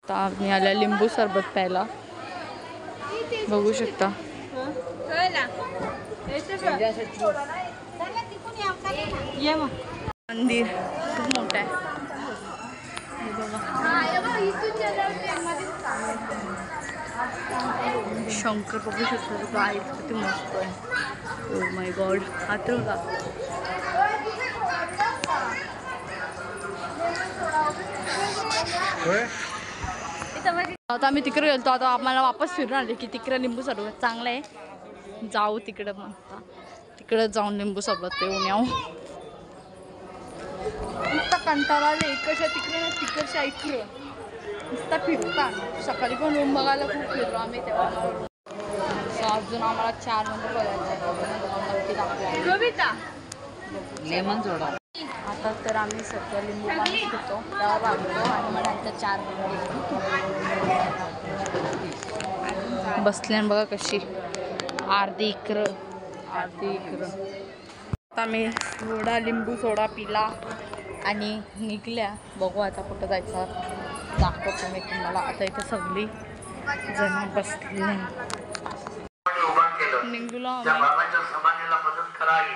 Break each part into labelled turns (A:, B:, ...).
A: आता आम्ही आल्या लिंबू सरबत प्यायला, बघू शकता. मंदिर खूप मोठं आहे. शंकर बघू शकतो गाईड किती मस्त आहे. ओ माय गॉड हातरवला. आता आम्ही तिकडे गेलो, आता आम्हाला वापस फिरून आले की तिकडे लिंबू सरबत चांगलं आहे, जाऊ तिकडं. मग तिकडं जाऊन लिंबू सरबत पिऊन येऊ. नुसता कंटाळा आला, इकडच्या तिकडे ना तिकडच्या इकडे नुसता फिरता. सकाळी पण रूम बघायला खूप फिरलो आम्ही तेव्हा. अजून आम्हाला 4 नंबर बघायचं लेमन सोडा. आता तर आम्ही सध्या लिंबू पाणी पितो, तेव्हा वागतो आणि मग नंतर 4 नंबर बसल्यान बघा कशी अर्धी इकडं अर्धी इकडं. आता मी थोडा लिंबू सोडा पिला आणि निघल्या. बघू आता कुठं जायचं दाखवतो मी तुम्हाला. आता इथं सगळी जण बसली निघलो आम्ही.
B: बाबांच्या समाधीला मदत करावी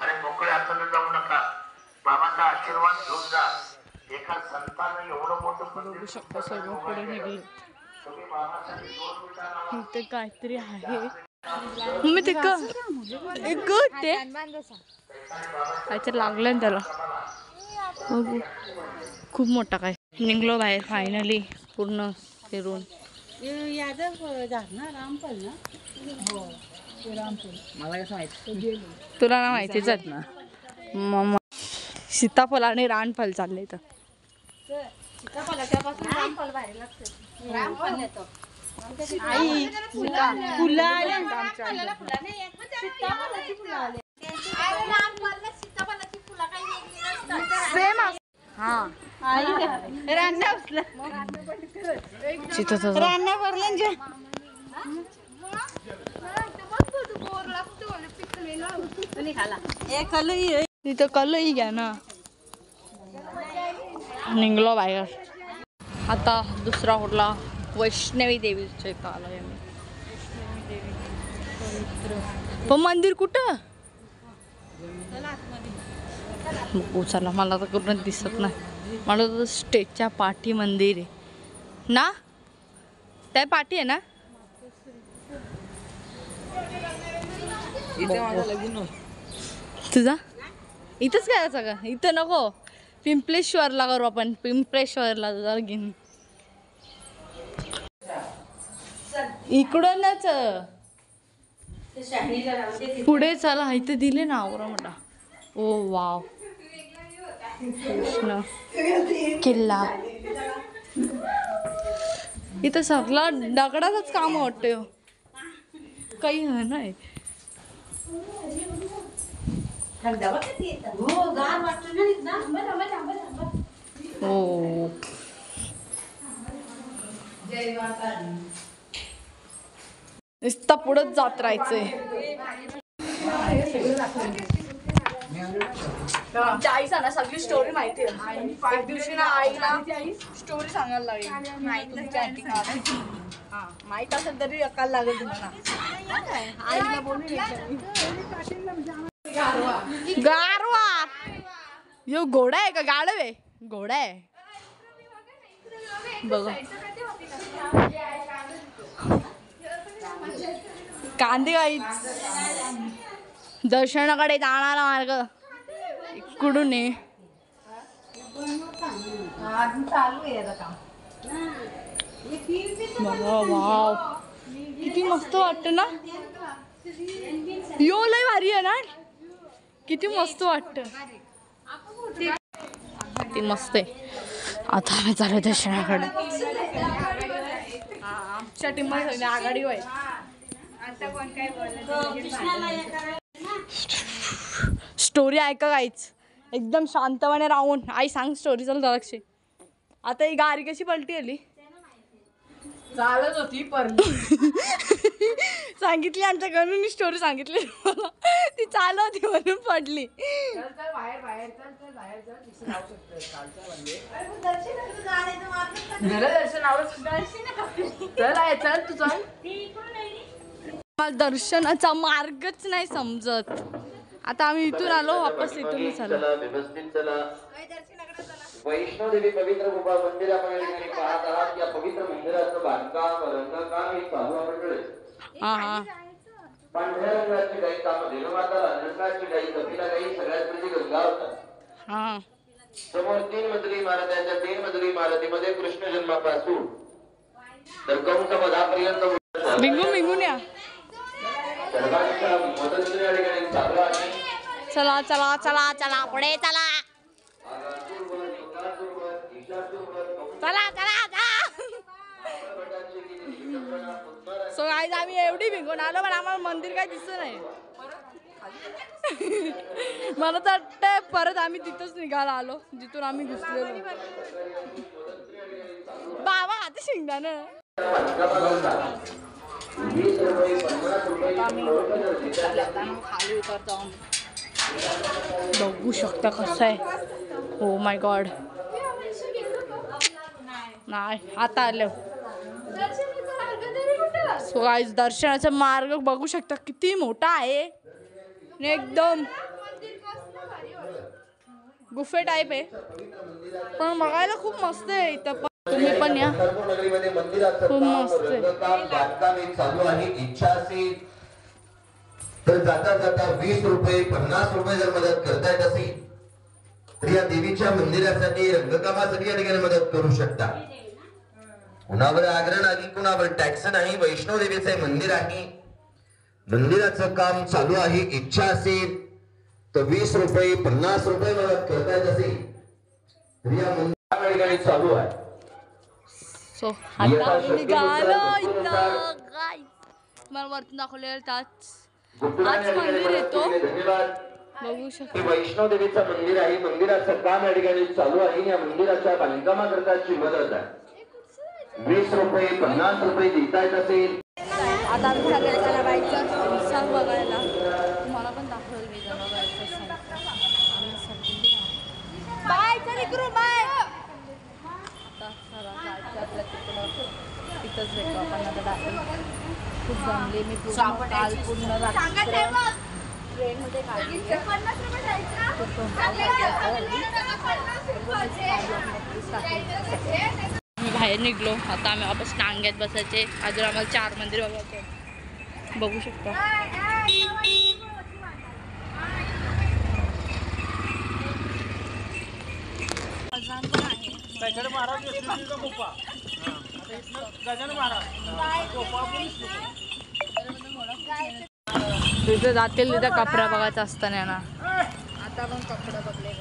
B: आणि मोकळे हाताने जाऊ नका. बाबांचा आशीर्वाद घेऊन जा. एका संतानं एवढं मोठं
A: बघू शकतो सर्व पुढे निघले. इथे काहीतरी आहे मम्मी ते काहीतरी लागलं त्याला. बघू खूप मोठा काय. निघलो बाहेर फायनली पूर्ण फिरून.
C: मला कसं माहिती,
A: तुला ना माहितीच आहे ना. मग सीताफळ आणि रानफल चालले तर तिथं कलही घ्या ना. निघलो बाहेर. आता दुसरा कुठला वैष्णवी देवीच्या इथं आलोय आम्ही. पण मंदिर कुठं चला, मला तर कुठं दिसत नाही. मला तर स्टेजच्या पाठी मंदिर आहे ना, त्या पाठी आहे ना. तुझा इथंच काय सगळं इथं नको. पिंपलेश्वरला करू आपण. पिंपलेश्वरला जरा घेऊन इकडूनच पुढे चला. इथं दिले ना आवरा मोठा. ओ वाव कृष्ण किल्ला. इथं सगळा दगडाचंच काम वाटतं काही नाही. हो नुसता पुढंच जात राहायचंय. आईचा ना सगळी स्टोरी माहिती आहे. एक दिवशी ना आईला स्टोरी सांगायला लागली. माहित असेल तरी अकाल लागेल तुम्हाला. आईला बोलू गारवा. यो घोडा आहे का गाढव आहे? घोडा आहे बघ. कांदेगाई दर्शनाकडे जाणारा मार्ग इकडून आहे. वाव किती मस्त वाटत ना. यो लय भारी आहे ना. किती मस्त वाटत. किती मस्त आहे. आता आम्ही चालू दर्शनाकडे. आमच्या टीममध्ये आघाडी होय. स्टोरी ऐका गाईच. एकदम शांतपणे राहून आई सांग स्टोरी. चल लक्ष. आता ही गाडी कशी पलटी आली.
C: चालत होती पण
A: सांगितली आमच्या गणूनी स्टोरी सांगितली मला. ती चालत होती म्हणून पडली.
C: बाहेर बाहेर चल बाहेर चल दिसू लावू शकतो दर्शन आवडत चल तू चल.
A: मला दर्शनाचा मार्गच नाही समजत. आता आम्ही इथून आलो वापस इथूनच आलो.
B: व्यवस्थित चला. वैष्णोदेवी पवित्र गुफा मंदिर आपण पाहत आहात. या पवित्र मंदिराचं बांधकाम रंगकाम हे चालू आहे.
A: हा हा
B: पांढऱ्या रंगाची गाई काम देवमाता रंगाची गाई कपिला गाई सगळ्यात म्हणजे गंगा होतात.
A: हा
B: समोर 3 मजली इमारत आहे. त्या 3 मजली इमारतीमध्ये कृष्ण जन्मापासून तर कंस वधापर्यंत
A: बिंगून या.
B: सर्वांच्या मदतीने या ठिकाणी चालू आहे.
A: चला चला चला चला पुढे चला चला चला. सो गाईज आम्ही एवढी भिंगून आलो पण आम्हाला मंदिर काही दिसत नाही. मला तर वाटतंय परत आम्ही तिथंच निघायला आलो जिथून आम्ही घुसलेलो. बाबा आता शिंगदानं खाली उतरतो. बघू शकता कसं आहे. हो माय गॉड. नाही आता आलं. सो गाईज दर्शनाचा मार्ग बघू शकता किती मोठा आहे. एकदम गुफे टाईप आहे पण बघायला खूप मस्त आहे इथं. पण तुम्ही पण या. खूप मस्त आहे.
B: चालू आहे. इच्छा असेल तर जाता जाता 20 रुपये 50 रुपये जर मदत करता येत असेल तर या देवीच्या मंदिरासाठी रंगकामासाठी या ठिकाणी मदत करू शकता. कुणावर आग्रह नाही, कुणावर टॅक्स नाही. वैष्णव देवीचे मंदिर आहे. मंदिराचं काम चालू आहे. इच्छा असेल तर 20 रुपये 50 रुपये मदत करता येत असेल तर या मंदिरा ठिकाणी चालू आहे.
A: सो आता आम्ही निघालो इथं. मला वरतून दाखवलेलं आज मंदिर येतो बघू शकतो.
B: वैष्णव देवीचं मंदिर आहे. मंदिराचं काम या ठिकाणी चालू आहे. या मंदिराच्या बांधकामाकरताची मदत आहे. 20 रुपये 50 रुपये देता येत असेल.
A: आता आम्ही सगळ्याला जायचं सांग बघायला. तुम्हाला पण दाखवेल मी जनावरांचं बाय. चल इकडून बाय. आता चला जायचं आपल्या तिकडं. तिथंच भेटू आपण आता दाखवू. खूप जमले मी पूर्ण काल पूर्ण ट्रेनमध्ये काढली. बाहेर निघलो. आता आम्ही वापस टांग्यात बसायचे. अजून आम्हाला 4 मंदिर बघायचे. बघू शकता तिथे जातील तिथं कपडा बघायचा असताना ना. आता पण कपडा बघले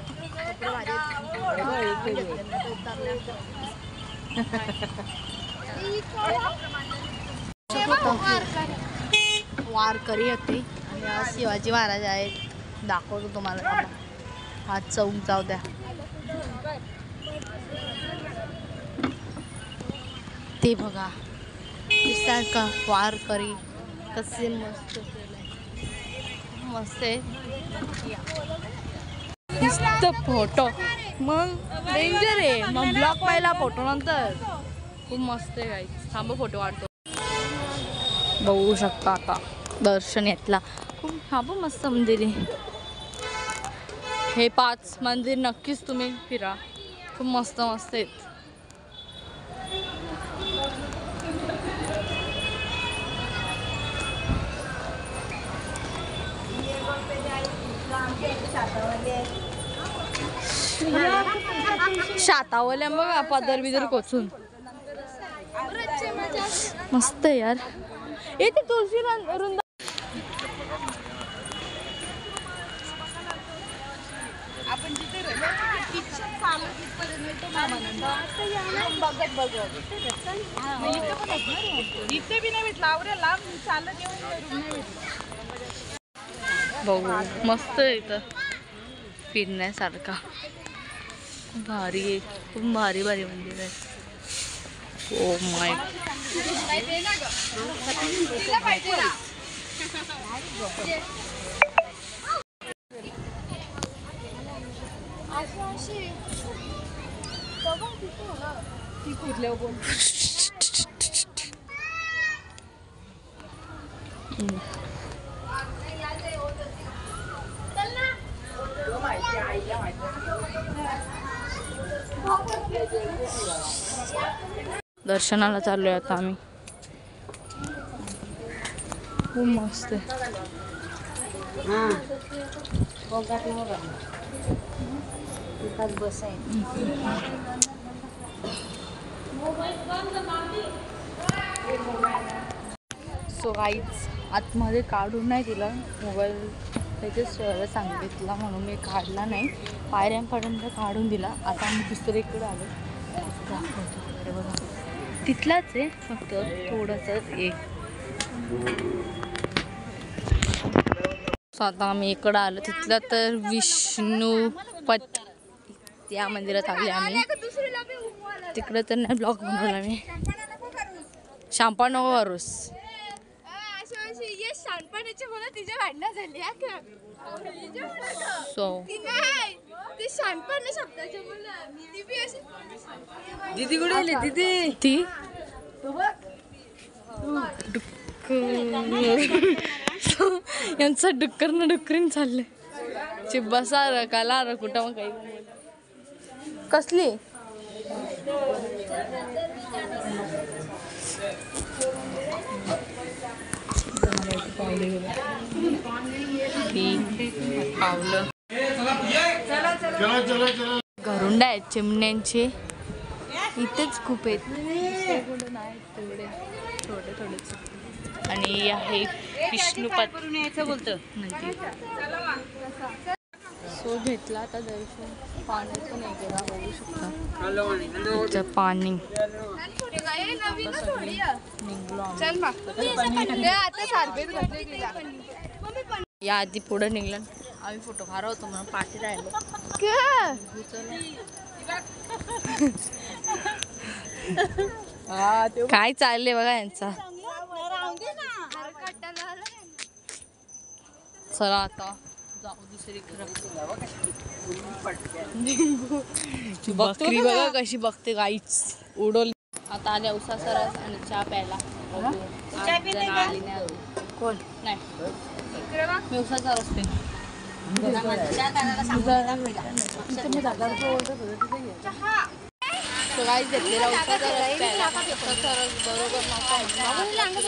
A: वारकरी होते आणि आज शिवाजी महाराज आहेत. दाखवतो तुम्हाला. हा चौक जाऊ द्या. ते बघा दिसतात का वारकरी कसे मस्त मस्त आहे. फोटो मग डेंजर आहे. मग ब्लॉग पाहिला फोटो नंतर खूप मस्त आहे. काही थांब फोटो काढतो. बघू शकता आता दर्शन घेतला. खूप हा पण मस्त मंदिर आहे. हे 5 मंदिर नक्कीच तुम्ही फिरा. खूप मस्त मस्त आहेत. शातावल्या बघा पदर बिदर कोचून मस्त आहे यार. येते तुळशी रुंदा. आपण जिथे बघत बघत इथे बी नाही भेटला. आवऱ्याला चालत येऊन बघू मस्त आहे इथं फिरण्यासारखा. भारी आहे. खूप भारी भारी मंदिर आहे. ओ माय दर्शनाला चाललोय आता आम्ही. खूप मस्त आहे. सो गाईज आतमध्ये काढून नाही दिला मोबाईल, त्याच्याच ठेवायला सांगितलं म्हणून मी काढला नाही. पायऱ्यांपर्यंत काढून दिला. आता आम्ही दुसरीकडे आलो. दाखवतो बघा, तिथलाच आहे फक्त थोडंसं एक. सो आता आम्ही इकडं आलो. तिथला तर विष्णूपत या मंदिरात आले आम्ही. तिकडं तर नाही ब्लॉग बनवला मी. शॅम्पानो वरूस सो दीदी कुठे गेली? दीदी ती यांचा डुक्कर ना डुक्करीन चाललंय. चिब्बासा रकाला र कुठं मग काही कसली पावलं घरुंडा आहेत चिमण्यांचे. इथेच खूप आहेत, कुठं नाही तेवढे थोडे थोडेच. आणि आहे विष्णूपत बोलतं. सो घेतला आता दर्शन. पाण्याचं नाही केला, बघू शकता पाणी या आधी पुढे निघलं. आम्ही फोटो काढा होतो म्हणून पाठी राहिलो. काय चाललंय बघा यांचा. चला आता जाऊ दुसरीकडे. बकरी बघा कशी बघते गाईच उडवली. आता आले उसा सरस आणि चहा प्यायला. कोण नाही मी उसाचा रस्ते. गाईच घेतलेला उसाचा रस प्यायला. उसाचा रस बरोबर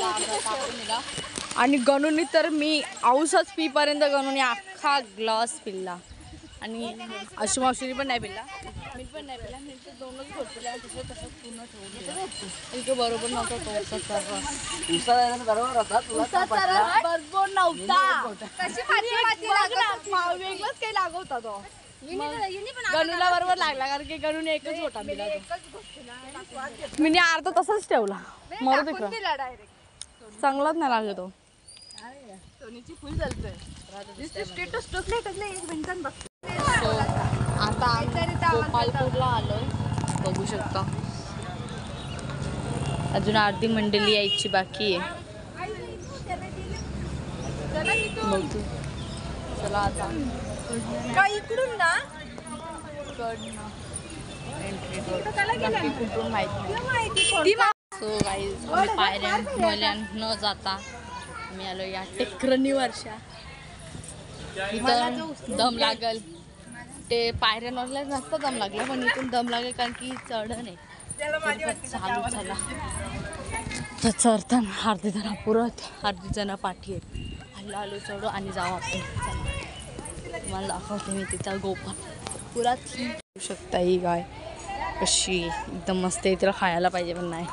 A: नव्हता आणि गणूनी तर मी औसच पिपर्यंत गणूनी अख्खा ग्लास पिल्ला. आणि अशी मावशीने पण नाही पिल्ला, मी पण नाही पिल्ला. मी तर दोनच घोट पिला आणि तसं पूर्ण ठेवून दिला. इथं बरोबर नव्हता तो उसाचा रस. बरोबर होता बरोबर नव्हता. वेगळंच काही लागवता तो. गणूला बरोबर लागला कारण की गणूने एकच घोटा दिला. मी अर्धा तसाच ठेवला. मरू तिकडं चांगलाच नाही लागत तो. आता गोपालपूरला आलोय, बघू शकता. अजून अर्धी मंडळी यायची बाकी आहे. बघू चला आता इकडून ना एंट्री कुठून माहिती. सो गाईज आम्ही पायऱ्या न जाता आम्ही आलो या टेकरणी वर्षा. इथं दम लागल ते पायऱ्यांवरला जास्त दम लागला, पण इथून दम लागेल कारण की चढण आहे. चालू झाला तर चढताना अर्धी जण पुरत अर्धी जण पाठी आहेत. हल्ला आलो चढू आणि जाऊ आपण. तुम्हाला दाखवते मी तिथं गोपालपुरात. येऊ शकता ही गाय कशी एकदम मस्त आहे. तिला खायला पाहिजे पण नाही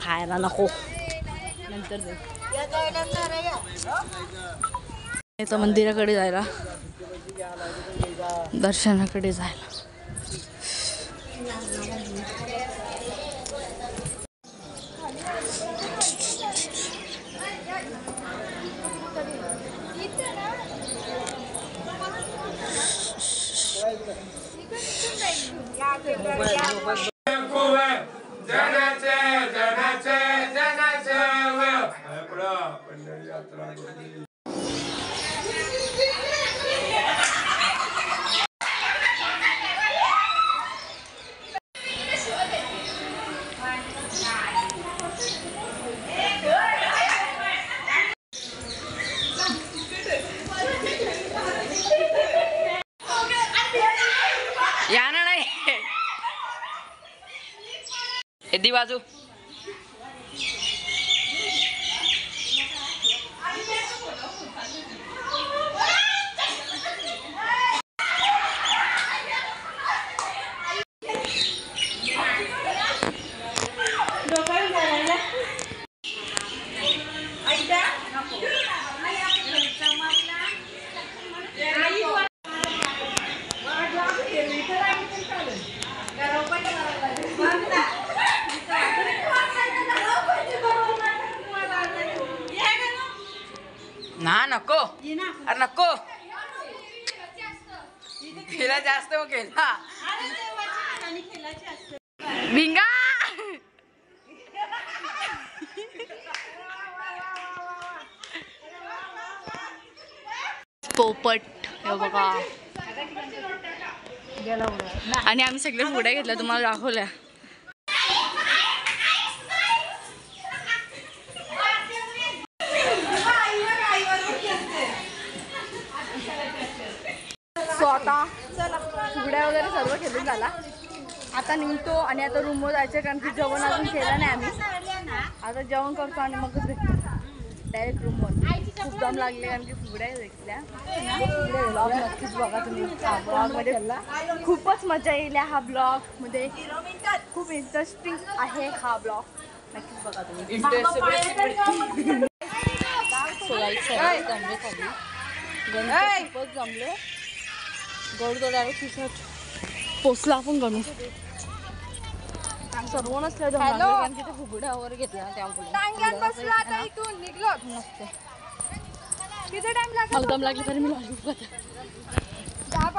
A: खायला नको, नंतर इथं मंदिराकडे जायला, दर्शनाकडे जायला.
D: जगाचे
A: दी बाजू. ना नको अरे नको खेळा जास्त मग खेळा भिंगा पोपट हे बघा आणि आम्ही सगळे पुढे घेतल्या तुम्हाला दाखवल्या. सो आता फुगड्या वगैरे सर्व खेळून झाला. आता निघतो आणि आता रूमवर जायचं कारण की जेवण अजून केलं नाही आम्ही. आता जेवण करतो आणि मगच भेटतो डायरेक्ट रूमवर. खूप दम लागले कारण की फुगड्या घेतल्या. ब्लॉग नक्कीच बघा तुम्ही. हा ब्लॉगमध्ये खूपच मजा येईल. हा ब्लॉगमध्ये खूप इंटरेस्टिंग आहे. हा ब्लॉग नक्कीच बघा तुम्ही. खूपच जमले. गोड डायरेक्ट पोचला आपण गणू सर्व नसल्या कारण की ते फुगड्या वगैरे घेतल्या त्यामुळे दम लागली तरी मी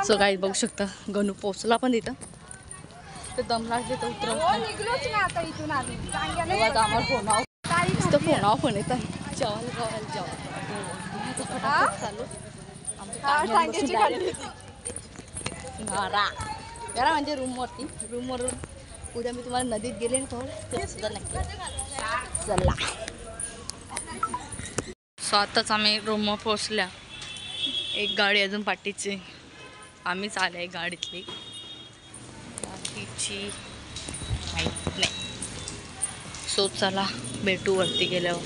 A: सो काही बघू शकता गणू पोचला पण तिथं ते दम लागले तर उतरवलोच ना. आता इथून आम्हाला फोनावर पण येतात जेवायला चालू घरा म्हणजे रूमवरून उद्या मी तुम्हाला नदीत गेले ना ते सुद्धा नक्की चला. सो आताच आम्ही रूमवर पोहोचल्या. एक गाडी अजून पाठीची आम्हीच आले गाडीतली बाकीची माहीत नाही. सो चला भेटू वरती गेल्यावर.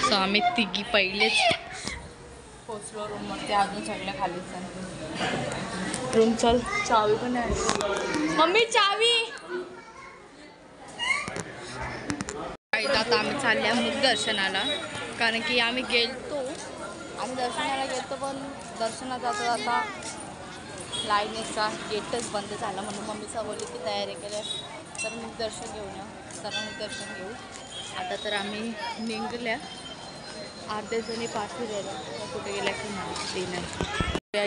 A: सो आम्ही तिघी पहिलेच पोचलो रूमवरती. अजून सगळ्या खालीच रूम. चल चावी पण आहे मम्मी चावी. आता आम्ही चालल्या मुख दर्शनाला कारण की आम्ही दर्शनाला गेलतो पण दर्शनात जाता जाता लाईनीचा गेटच बंद झाला म्हणून मम्मीचा बोलली की तयारी केल्या तर मुख दर्शन घेऊन या. तर मुख दर्शन घेऊ. आता तर आम्ही निघल्या. अर्ध्या जणी पाठी राहिल्या कुठे गेल्या की माहिती नाही.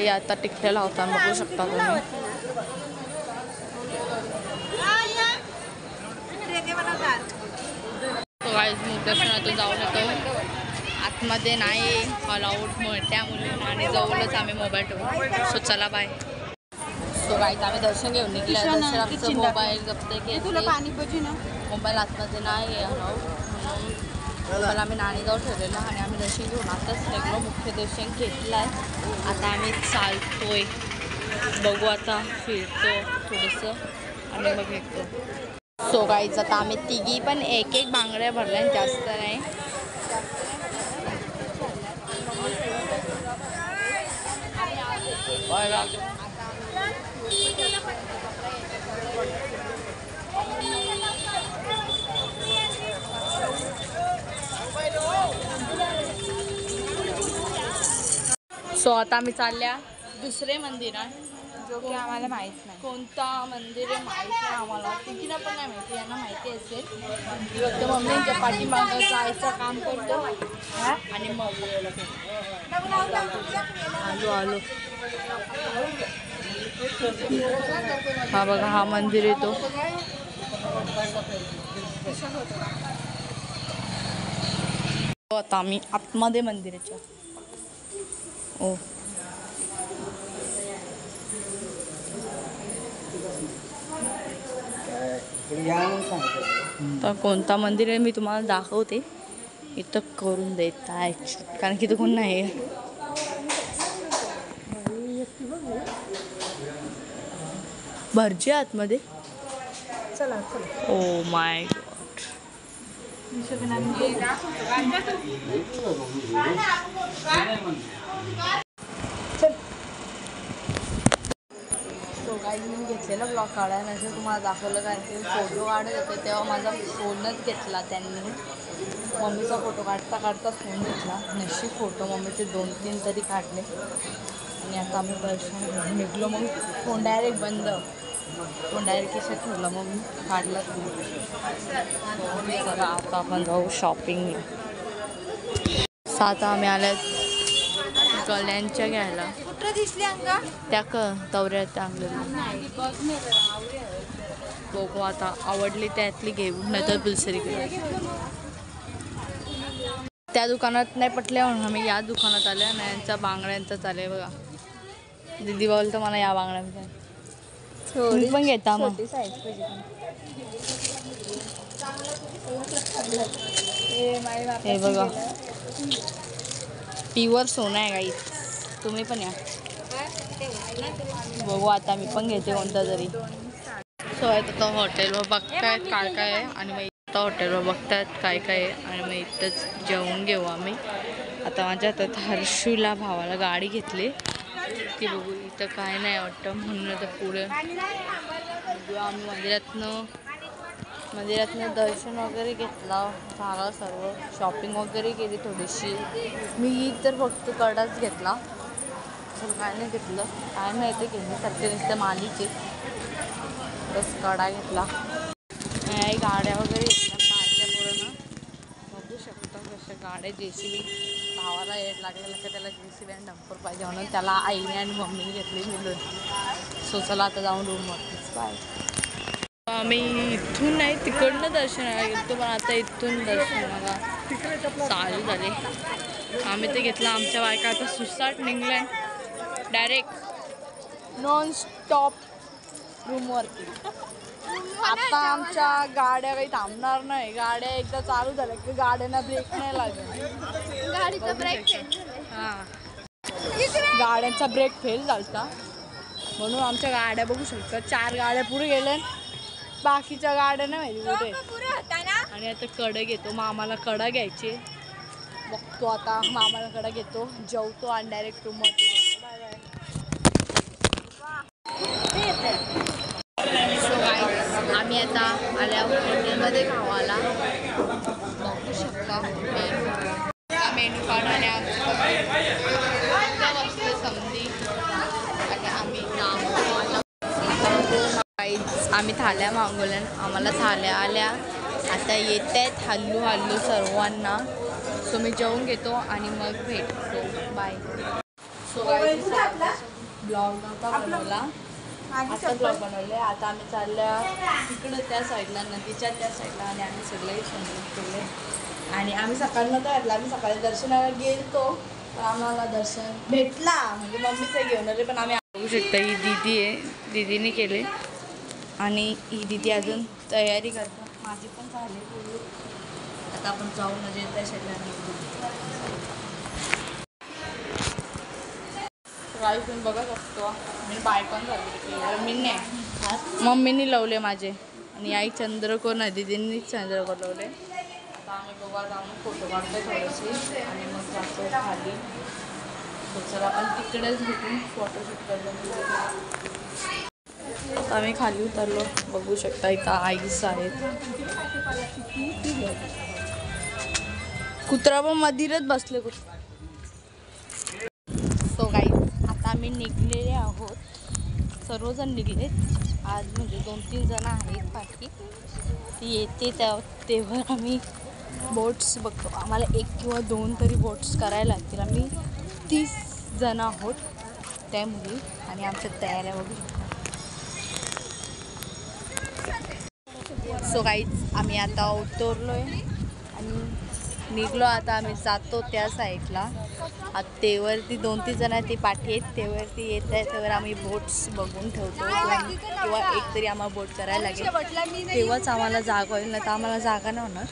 A: आता टिकलेला होता बघू शकता तुम्ही. मुखदर्शनातून जाऊन येतो. आतमध्ये नाही अलाउड त्यामुळे आणि जवळच आम्ही मोबाईल ठेवू. सो चला बाय. सो गाईज आम्ही दर्शन घेऊन निघल्या. दर्शनाचं मोबाईल जप्त केले. मोबाईल आतमध्ये नाही अलाउड म्हणून मोबाईल आम्ही नाणीजवळ ठेवलेला आणि आम्ही दर्शन घेऊन आताच निघलो. मुख्य दर्शन घेतलं आहे. आता आम्ही चालतोय बघू आता फिरतो थोडंसं आणि मग निघतो. सो गाईज आता आम्ही तिघी पण एक एक बांगड्या भरल्या जास्त नाही. सो आता आम्ही चालल्या दुसरे मंदिर आहे जो की आम्हाला माहीत नाही कोणता मंदिर आहे. माहीत नाही आम्हाला. तिघींना पण नाही माहिती. यांना माहिती असेल. फक्त मम्मीच्या पाठीमागं जायचं काम करतो आणि मग आलो. हा बघा हा मंदिर येतो. आता आम्ही आतमध्ये मंदिराच्या ओ तर कोणता मंदिर आहे मी तुम्हाला दाखवते. इथं करून देत आहे कारण की इथं कोण नाही आहे. भरजी आतमध्ये
C: चला चला.
A: ओ माय गॉड. सो काही मी घेतलेला ब्लॉग काढायला नसेल तुम्हाला दाखवलं कारण की फोटो काढत होते तेव्हा माझा फोनच घेतला त्यांनी. मम्मीचा फोटो काढता काढता फोन घेतला. नशीब फोटो मम्मीचे 2-3 तरी काढले आणि आता आम्ही दर्शन निघलो. मग फोन डायरेक्ट बंद. फोन डायरेक्ट खिशात ठेवला मग मी काढलाच नाही. चला आता आपण जाऊ शॉपिंगला. आता आम्ही आल्यात गल्यांच्या घ्यायला.
C: कुठं दिसली अंगा?
A: त्या तवऱ्यात आणलेली बघू आता आवडली त्यातली घेऊ नाही तर दुसरीकडे. त्या दुकानात नाही पटल्या म्हणून आम्ही या दुकानात आल्या ना. यांचा बांगड्यांचा चालू आहे बघा. दीदी बोलतो मला या बांगड्यांचा मी पण घेता मग. हे बघा प्युअर सोनं आहे काही. तुम्ही पण या बघू. आता मी पण घेते कोणता तरी. सो आता हॉटेलवर बघतायत काय काय आहे आणि मग इथं हॉटेलवर बघतायत काय काय आहे आणि मग इथंच जेवून घेऊ आम्ही. आता माझ्या हातात हर्षूला भावाला गाडी घेतली ती बघू. इथं काय नाही वाटतं म्हणून आता पुढे आम्ही मंदिरातनं दर्शन वगैरे घेतला. झालं सर्व शॉपिंग वगैरे केली थोडीशी. मी तर फक्त कडाच घेतला. तर काय नाही घेतलं काय माहिती घेण्यासारखे नुसते मालीचे बस कडा घेतला. गाड्या वगैरे घेतल्या बारक्या पोरांना. बघू शकता कशा गाड्या. JCB भावाला येड लागलेला का त्याला JCB आणि डंपर पाहिजे म्हणून त्याला आईने आणि मम्मीने घेतली मिळून. सो चला आता जाऊन रूमवरतीच. बाय. आम्ही इथून नाही तिकडनं दर्शनाला गेलो पण आता इथून दर्शनाला चालू झाले. आम्ही ते घेतलं. आमच्या बायका आता सुसाट निघल्या डायरेक्ट नॉन स्टॉप रूमवरती. आता आमच्या गाड्या काही थांबणार नाही. गाड्या एकदा चालू झाल्या की गाड्यांना ब्रेक नाही लागत.
C: गाडीचा ब्रेक.
A: हां गाड्यांचा ब्रेक फेल झालता म्हणून आमच्या गाड्या बघू शकता 4 गाड्या पुढे गेल्या. बाकीच्या गाड्या नाही माहिती कुठे. आणि आता कडे घेतो. मामाला कडा घ्यायचे बघतो. आता मामाला कडा घेतो जेवतो आणि डायरेक्ट रूमवरती. Bye bye. आम्ही आता आल्यावर हॉटेलमध्ये खावाला बघू शकता. मेनू कार्ड आणि वस्तू समधी आणि आम्ही थाल्या मागवल्या. आम्हाला थाल्या आल्या आता येत आहेत हल्लू हल्लू सर्वांना. सो मी जेवून घेतो आणि मग भेटतो. बाय. सो ब्लॉग नव्हता बनवला आता ब्लॉग बनवले. आता आम्ही चालल्या तिकडं त्या साईडला नदीच्या त्या साईडला आणि आम्ही सगळे संगीत केले आणि आम्ही सकाळी नव्हता घातला. आम्ही सकाळी दर्शनाला गेलतो पण आम्हाला दर्शन भेटला म्हणजे मम्मीचं घेऊन आले. पण आम्ही बघू शकता ही दीदी आहे. दीदीने केले आणि ही दीदी अजून तयारी करतात. माझी पण झाली. आता आपण जाऊ म्हणजे त्या साईडला निघू. राईस पण बघत असतो. मी बायकॉन झाली मी नाही मम्मीने लावले माझे आणि आई चंद्रकोर नाही दीदींनी चंद्रकोर लावले. आता आम्ही बघा जाऊन फोटो काढतो थोडेसे आणि मग जातो खाली. चला आपण तिकडेच भेटून फोटोशूट करतो. आता आम्ही खाली उतरलो. बघू शकता इथं आईस आहेत. कुत्रा पण मधीरच बसले कुत्रा. सो गाईज आता आम्ही निघलेले आहोत. सर्वजण निघलेत आज म्हणजे 2-3 जण आहेत बाकी ती येते तेव्हा आम्ही बोट्स बघतो. आम्हाला 1 किंवा 2 तरी बोट्स करायला लागतील. आम्ही 30 जण आहोत त्या मुली आणि आमच्या तयाऱ्या बघू शकतो. सो गाईज आम्ही आता उतरलो आहे आणि निघलो. आता आम्ही जातो त्या साईडला. तेवरती 2-3 जण ती पाठी आहेत तेवरती येत आहे. त्यावर आम्ही बोट्स बघून ठेवतो किंवा एक तरी आम्हाला बोट करायला लागेल तेव्हाच आम्हाला जागा होईल. नाही तर आम्हाला जागा नाही होणार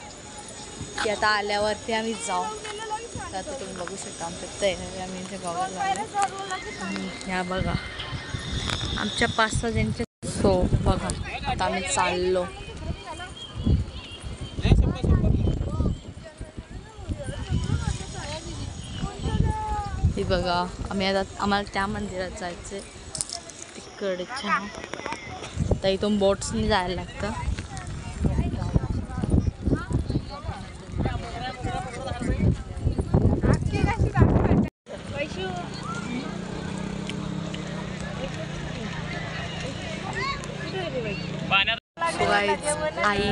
A: की आता आल्यावरती आम्ही जाऊ. तर आता तुम्ही बघू शकता आमच्या तयारी आम्ही इथे बघायला लागलो. ह्या बघा आमच्या 5-6 जणच्या सो बघा आता आम्ही चाललो. हे बघा आम्हाला त्या मंदिरात जायचंय तिकडच्या. तर इथून बोट्सनी जायला लागतं. आई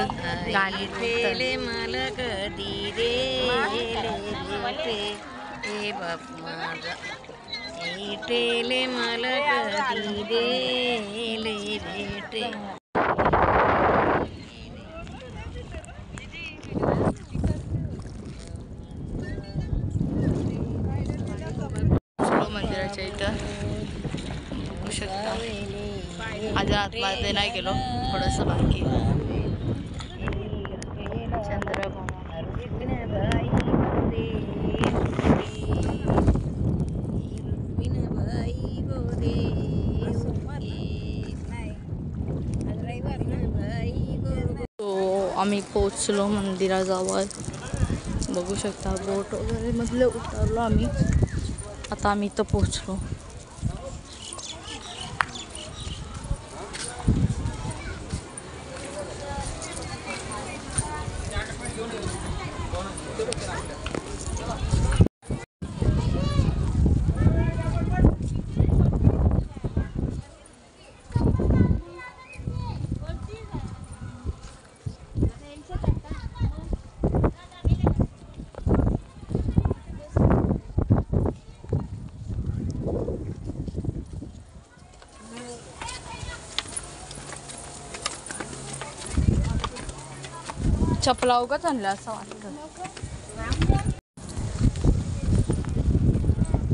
A: गाणी
D: ठेले मल कधी रे हे बाप माझा ठेले मल कधी रे
A: मंदिराच्या इथं बघू शकता. आज आतमध्ये नाही गेलो, थोडंसं बाकी. आम्ही पोचलो मंदिराजवळ. बघू शकता बोट वगैरे मधले उतरलो आम्ही. आता आम्ही इथं पोचलो. चपला उगाच आणलं असं वाटतं.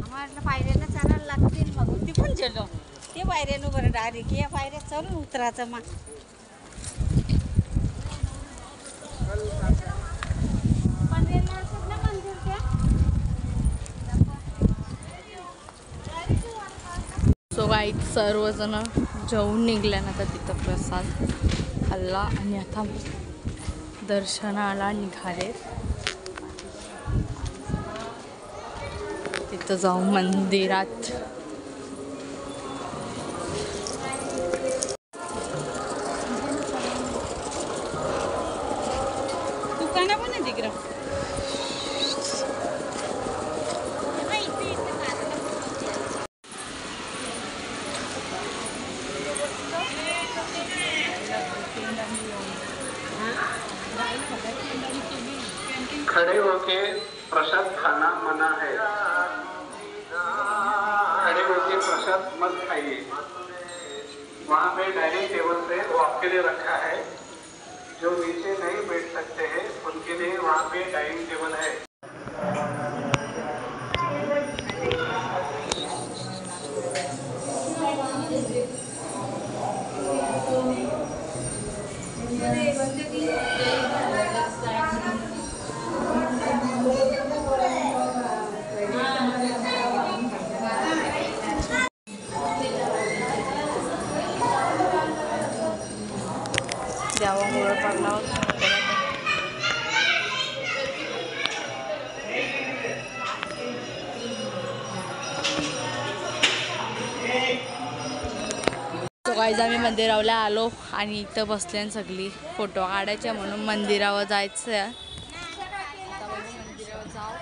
D: आम्हाला पायऱ्याला चालायला लागतील. मग ती पण गेलो ते पायऱ्यानं बरं डायरेक्ट या पायऱ्या चालून उतरायचं. मग
A: सो गाईत सर्वजण जेवून निघल्यानंतर तिथं प्रसाद खाल्ला आणि आता दर्शनाला निघाले. तिथं जाऊन मंदिरात
D: दुकानं पण आहे तिकडं.
E: खड़े होके प्रसाद खाना मना है. खड़े होके प्रसाद मत खाइए. वहाँ पे डाइनिंग टेबल पे वो आपके लिए रखा है. जो नीचे नहीं बैठ सकते हैं उनके लिए वहाँ पे डाइनिंग टेबल है.
A: देवामुळे पडला होता. गाईज आम्ही मंदिरावला आलो आणि इथं बसले आणि सगळी फोटो काढायचे म्हणून मंदिरावर जायचं आहे. आता मंदिरावर जाऊ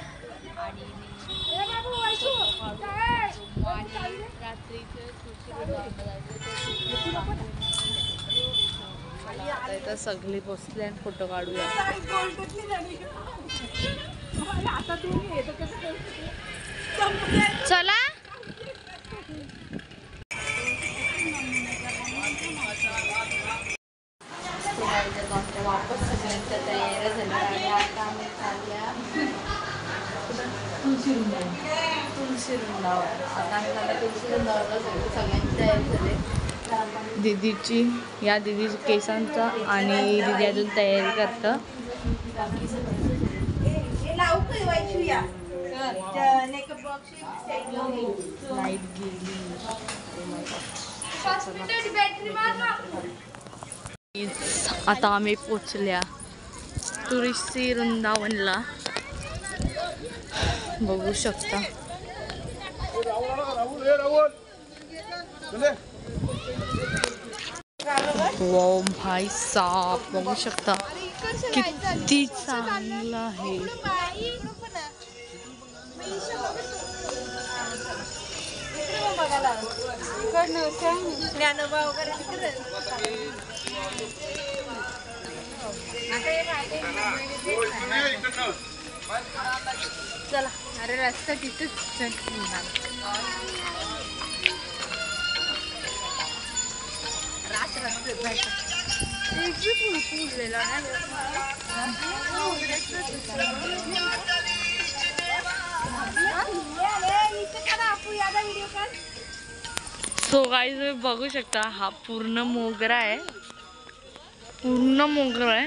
A: आणि आता इथं सगळी बसले आणि फोटो काढूया. चला वापस सगळ्यांच्या तयारी झाल्या आणि आता आम्ही चालल्या तुळशी वृंदावन. आता आम्ही चालल्या तुळशी वृंदावनला. सगळ्यांची तयारी झाली. दीदीची या दीदीची केसांचा आणि दीदी अजून तयारी करतं. लाईट गेली. आता आम्ही पोचल्या तुळशी वृंदावनला. बघू शकता वाव भाई साहब, बघू शकता किती चांगलं आहे.
C: चला, अरे रस्ता तिथेच
A: सो गाईज तुम्ही बघू शकता हा पूर्ण मोगरा आहे, पूर्ण मोगरा आहे.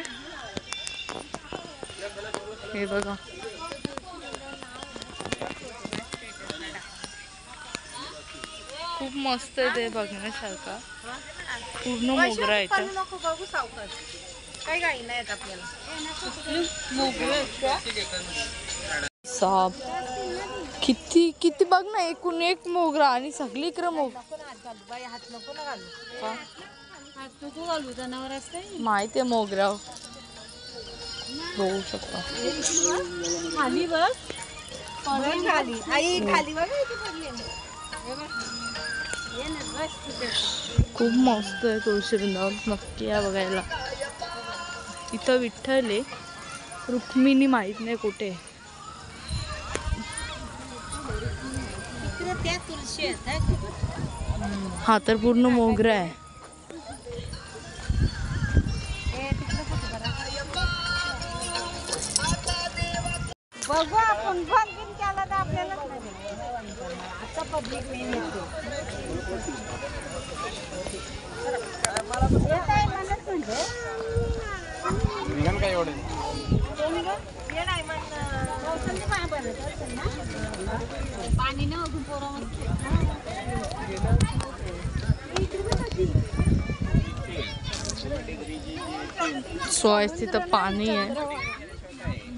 A: हे बघा खूप मस्त आहे ते बघण्यासारखं. पूर्ण मोगरा आहे इथं.
C: बघू सावकाश, काही गाडी नाही येत आपल्याला.
A: साप किती किती बघ ना, एकूण एक मोगरा आणि सगळीकडे मोगरा.
C: हात नको ना घालू, हात नको घालू, जनावर असते
A: माहिती आहे मोगरा. बघू शकता
C: खाली बघ, खाली आई खाली बघ.
A: खूप मस्त आहे तुळशी वृंदावन, नक्की या बघायला. इथं विठ्ठल आहे, रुक्मिणी माहित नाही कुठे.
D: त्या तुळशी
A: हा तर पूर्ण मोगरा आहे.
D: बघू आपण बंद केला तर आपल्याला आता पब्लिक नाही येते.
E: काय एवढे
D: पाणी न अजून पोरं
A: सोय तिथं पाणी आहे,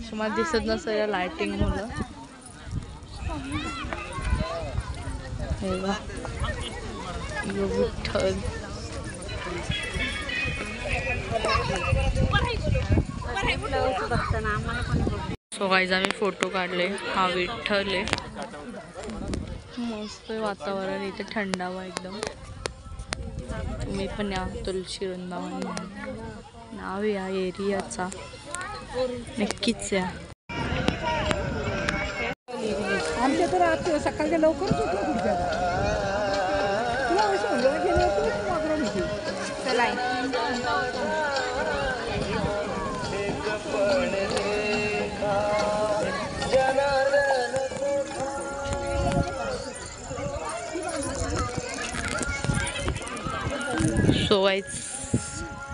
A: तुम्हाला दिसत नसेल या लाइटिंग मुलं. हे बघा विठ्ठल. सो गाईज आम्ही फोटो काढले. हा विठ्ठल आहे, मस्त वातावरण इथे, थंडावा एकदम. तुम्ही पण या तुळशी वृंदावन नाव या एरियाचा, नक्कीच या.
C: आमच्या तर आज सकाळच्या लवकरच होतो पुढच्या. चला
A: सो गाईज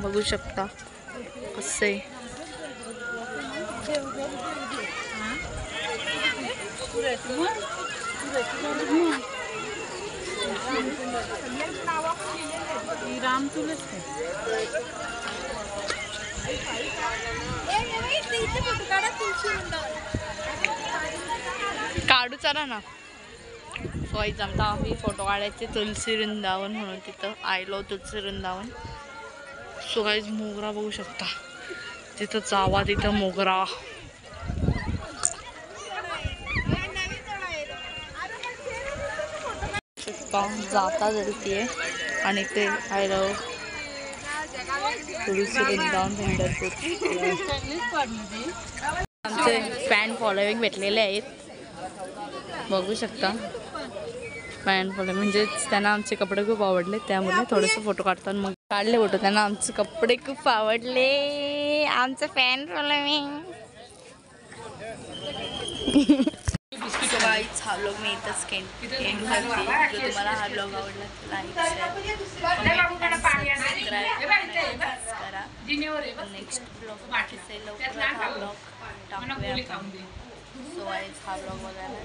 A: बघू शकता कसे
D: राम तुलस
A: काढू चला ना. सो गाईज आता आम्ही फोटो काढायचे तुळशी वृंदावन म्हणून तिथं आयलो तुळशी वृंदावन. सो गाईज मोगरा बघू शकता, तिथं जावा, तिथं मोगरा. जाता जळतीये आणि ते आयलो तुळशी वृंदावन पंढरपूर. आमचे फॅन फॉलोविंग भेटलेले आहेत, बघू शकता. फॅन फॉलोविंग म्हणजे त्यांना आमचे कपडे खूप आवडले, त्यामुळे थोडेसे फोटो काढतात. मग काढले फोटो, त्यांना आमचे कपडे खूप आवडले. आमचं फॅन फॉलोविंग. हा ब्लॉग मी इथंच एंड करते. जर तुम्हाला हा ब्लॉग आवडला तर लाईक करा. नेक्स्ट ब्लॉग लवकर हा ब्लॉग टाकूया. सो हा ब्लॉग बघायला